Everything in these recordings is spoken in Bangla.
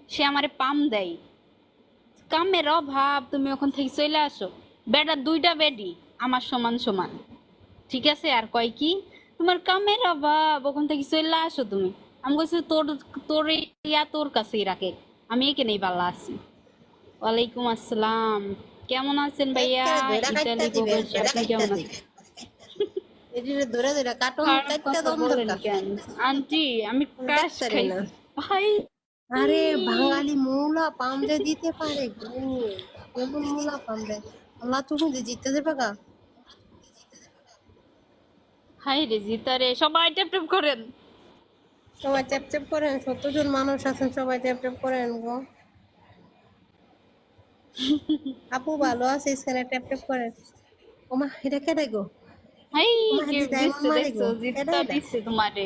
সে আমারে পাম দেয়। কামের অভাব, তুমি ওখান থেকে চলে আসো। বেটা দুইটা বেডি আমার সমান সমান, ঠিক আছে? আর কয় কি তোমার কামের অভাব, ওখান থেকে চলে আসো তুমি। আমি কইছি তোর তোর ইয়া তোর কাছেই রাখে, আমি এখানেই ভালো আছি। ওয়ালাইকুম আসসালাম, কেমন আছেন ভাইয়া? একেবারে ধইরা কাটটা ইতালি দিবে, প্রবাসী, ধইরা আপনি কাটটা কেমন দিবে। আছেন? এদিকে ধরে ধরে কাটুন খারাপ কাটটা কথা দম বলেন দরকার। কেন আন্টি? আমি আমি ক্রাশ দেখতারি না। খাইছি ভাই। আরে বাঙালি মৌলা পাম যে দিতে পারে গো, কেমন মৌলা পাম রে। আল্লাহ তুমি যে জিততে দেবে গা। হাই রে জিতারে, সবাই ট্যাপ ট্যাপ করেন। সবাই চ্যাপ চ্যাপ করেন, 70 জন মানুষ আছেন, সবাই চ্যাপ চ্যাপ করেন গো। আপু ভালো আছে, স্ক্যানে ট্যাপ ট্যাপ করেন। ওমা এটা কেডে গো? হাই, ওমা কে হেদি ডায়মন্ড দিচ্ছে মারে দেখছো? গো, কেডে জিত্তা এটা? দিচ্ছে তোমারে।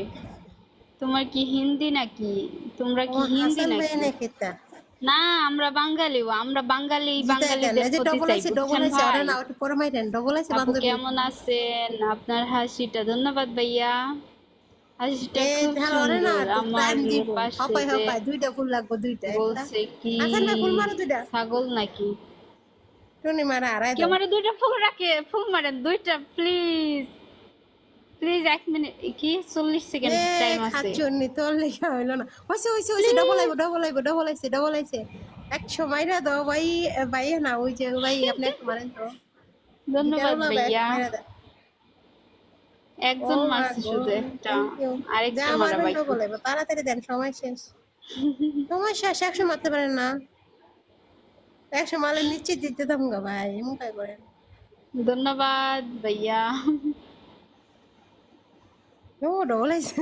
তোমার কি হিন্দি নাকি? তোমরা কি ওমা হিন্দি হাসান ভাই নাকি? নাকি তা না, আমরা বাঙালি, আমরা বাঙালি জিতাই দেন। বাঙালিদের এই যে ক্ষতি ডবল চাই, আইছে, ডবল বুঝছেন আইছে, ওরে ভাই? না ওটা পরে মাইরেন, ডবল আইছে আপু বান্ধবী। কেমন আছেন? আপনার হাসিটা, ধন্যবাদ ভাইয়া, হাসিটা এ খুব তাহলে ওরে না সুন্দর। একটু আমার টাইম দিব। পাশে হপাই যে হপাই দুইটা ফুল লাগবে, দুইটা একটা। বলছে কি, হাসান ভাই ফুল মারো দুইটা। ছাগল নাকি? টুনি মারা হারাই কে দাও। মারে দুইটা ফুল রাখে? ফুল মারেন দুইটা প্লিজ। প্লিজ 1 মিনিট, কি 40 সেকেন্ড এ টাইম আছে। খাচ্ছন্নি তোর লেখা হইলো না। হইছে হইছে হইছে, ডবল প্লিজ। আইবো, ডবল আইবো, ডবল আইছে, ডবল আইছে। 100 মাইরা দাও ভাই। ভাই না ওই যে ভাই আপনি একটু মারেন তো। ধন্যবাদ জিগারুলা ভাই একটু ভাইয়া। মাইরা দেন। ও একজন মা মারছে গো, শুধু একটা, থ্যাংক ইউ। যা আরেকটা মারা মারবেন বাকি। ডবল আইবো, তাড়াতাড়ি দেন, সময় শেষ। সময় শেষ, 100 মারতে পারেন না? 100 মারলে নিশ্চিত জিততে থাকুন গা ভাই, এমন কাই করেন। ধন্যবাদ ভাইয়া। ও ডবল আইছে।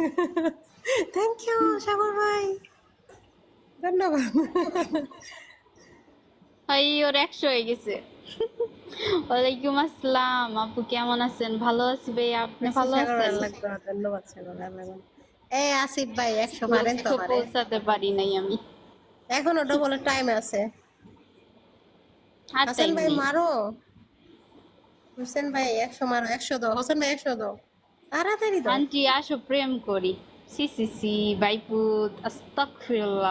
থ্যাংক ইউ সাগর ভাই, ধন্যবাদ। ভাই ওর 100 হয়ে গেছে। ওয়ালাইকুম আসসালাম, আপু কেমন আছেন? ভালো আছি ভাইয়া, আপনি বেশি ভালো সাগর আছেন? ভালো লাগবে না, ধন্যবাদ সাগর ভাই লাগবে। এই আসিফ ভাই 100 মারেন তো লক্ষ্য মারে। পৌঁছাতে পারি নাই আমি। এখনো ডবলের টাইম আছে। আর হাসান টাইম ভাই নেই। মারো। হোসেন ভাই 100 মারো, 100 দাও, হোসেন ভাই 100 দাও, তাড়াতাড়ি দাও। আন্টি আসো প্রেম করি। সি সি সি, বাইপুত, আস্তাগফিরুল্লাহ।